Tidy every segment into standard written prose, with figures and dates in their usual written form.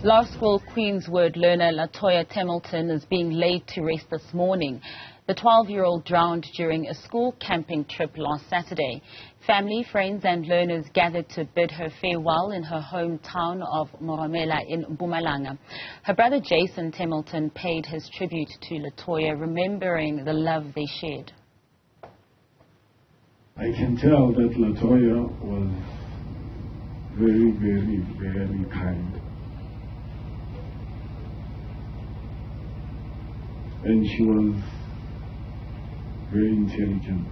Laerskool Queenswood learner Latoya Temilton is being laid to rest this morning. The 12-year-old drowned during a school camping trip last Saturday. Family, friends and learners gathered to bid her farewell in her hometown of Moremela in Mpumalanga. Her brother Jason Temilton paid his tribute to Latoya, remembering the love they shared. I can tell that Latoya was very, very, very kind. And she was very intelligent.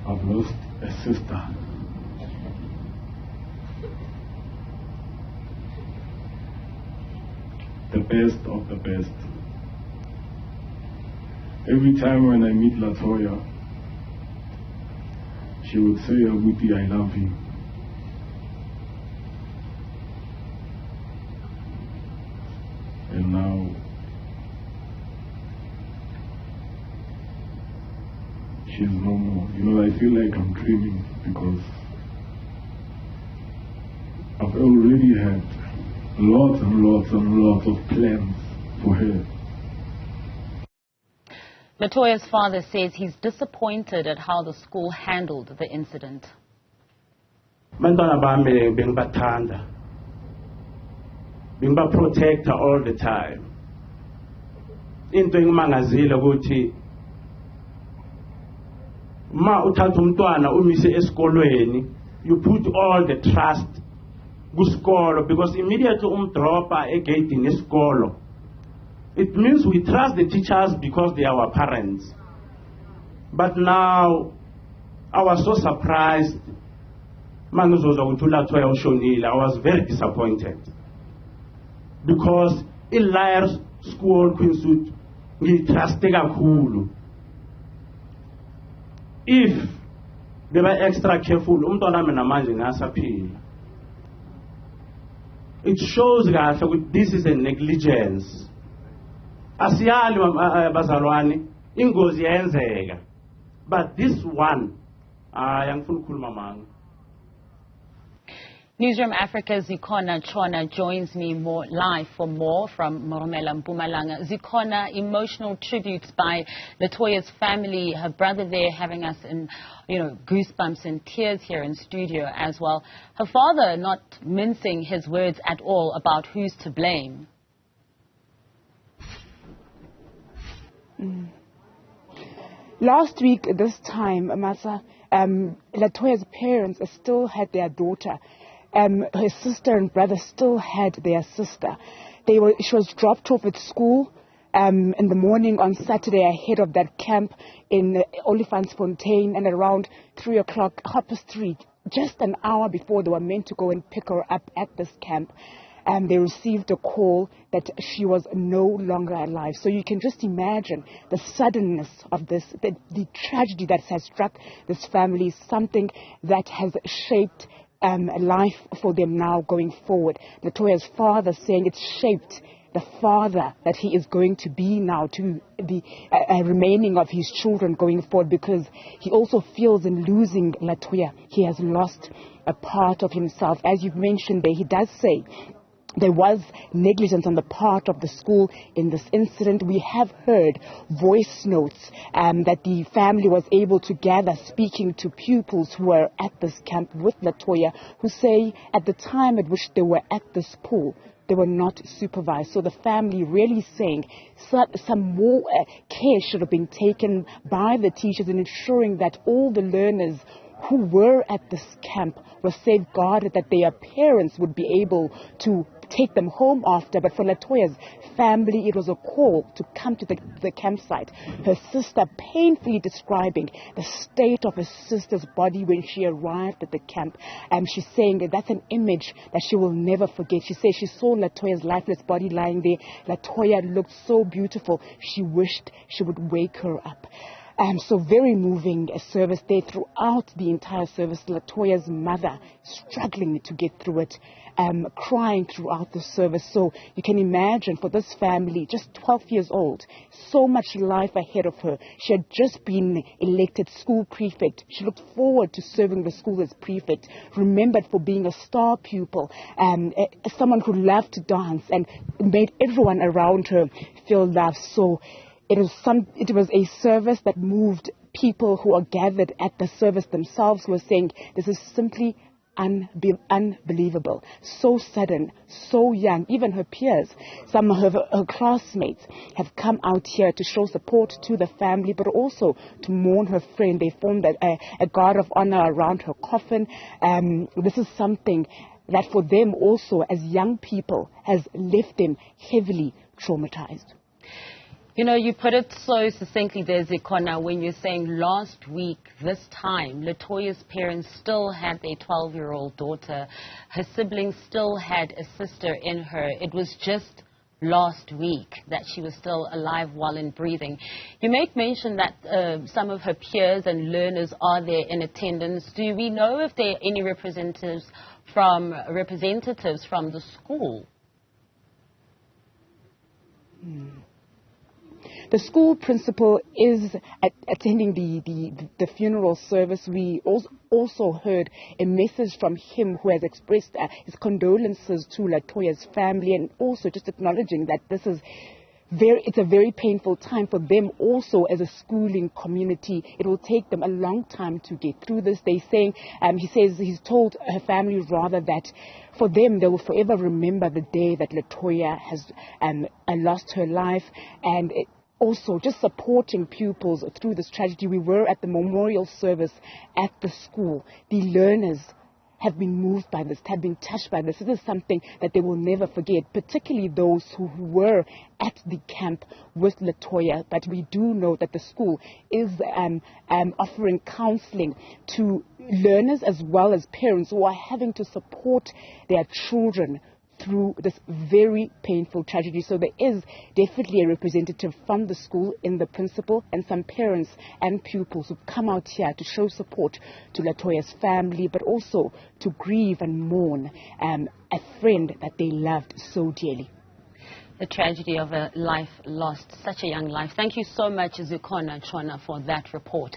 I've lost a sister. The best of the best. Every time when I meet Latoya, she would say, "Abuti, I love you." And now she's no more. You know, I feel like I'm dreaming because I've already had lots and lots and lots of plans for her. Latoya's father says he's disappointed at how the school handled the incident. Being protector all the time. Into mangazile ukuthi ma uthatha umntwana umise esikolweni, you put all the trust kusikolo, because immediately umdropa egate nesikolo, it means we trust the teachers because they are our parents. But now I was so surprised. I was very disappointed. Because in Laerskool Queenswood, we trust kakhulu. If they were extra careful, it shows that this is a negligence. Asiyali bazalwane, ingozi yenzeka. But this one, ayangifuna ukukhuluma manga. Newzroom Afrika's Zikhona Tshona joins me live for more from Moremela, Mpumalanga. Zikhona, emotional tributes by Latoya's family, her brother there having us in, goosebumps and tears here in studio as well. Her father not mincing his words at all about who's to blame. Last week, at this time, Masa, Latoya's parents still had their daughter. Her sister and brother still had their sister. She was dropped off at school in the morning on Saturday ahead of that camp in Olifantsfontein, and around 3 o'clock, 3:30, just an hour before they were meant to go and pick her up at this camp, they received a call that she was no longer alive. So you can just imagine the suddenness of this, the tragedy that has struck this family, something that has shaped life for them now going forward. Latoya's father saying it's shaped the father that he is going to be now, to the remaining of his children going forward, because he also feels in losing Latoya, he has lost a part of himself. As you've mentioned there, he does say there was negligence on the part of the school in this incident. We have heard voice notes that the family was able to gather, speaking to pupils who were at this camp with Latoya, who say at the time at which they were at this pool, they were not supervised. So the family really saying some more care should have been taken by the teachers in ensuring that all the learners who were at this camp were safeguarded, that their parents would be able to take them home after. But for Latoya's family, it was a call to come to the campsite. Her sister painfully describing the state of her sister's body when she arrived at the camp. She's saying that that's an image that she will never forget. She says she saw Latoya's lifeless body lying there. Latoya looked so beautiful. She wished she would wake her up. So very moving service there throughout the entire service. Latoya's mother struggling to get through it, crying throughout the service. So you can imagine for this family, just 12 years old, so much life ahead of her. She had just been elected school prefect. She looked forward to serving the school as prefect, remembered for being a star pupil, someone who loved to dance and made everyone around her feel loved. So it was a service that moved people who are gathered at the service themselves, who were saying, this is simply unbelievable, so sudden, so young. Even her peers, some of her classmates have come out here to show support to the family, but also to mourn her friend. They formed a guard of honor around her coffin. This is something that for them also, as young people, has left them heavily traumatized. You know, you put it so succinctly there, Zikhona, when you're saying last week, this time, Latoya's parents still had their 12-year-old daughter. Her siblings still had a sister in her. It was just last week that she was still alive while and breathing. You make mention that some of her peers and learners are there in attendance. Do we know if there are any representatives from the school? The school principal is attending the funeral service. We also heard a message from him, who has expressed his condolences to Latoya's family, and also just acknowledging that this is it's a very painful time for them also as a schooling community. It will take them a long time to get through this. He's told her family rather that for them, they will forever remember the day that Latoya has lost her life, and also just supporting pupils through this tragedy. We were at the memorial service at the school. The learners have been moved by this, have been touched by this. This is something that they will never forget, particularly those who were at the camp with Latoya. But we do know that the school is offering counseling to learners as well as parents who are having to support their children through this very painful tragedy. So there is definitely a representative from the school in the principal, and some parents and pupils who've come out here to show support to Latoya's family, but also to grieve and mourn a friend that they loved so dearly. The tragedy of a life lost, such a young life. Thank you so much, Zikhona Tshona, for that report.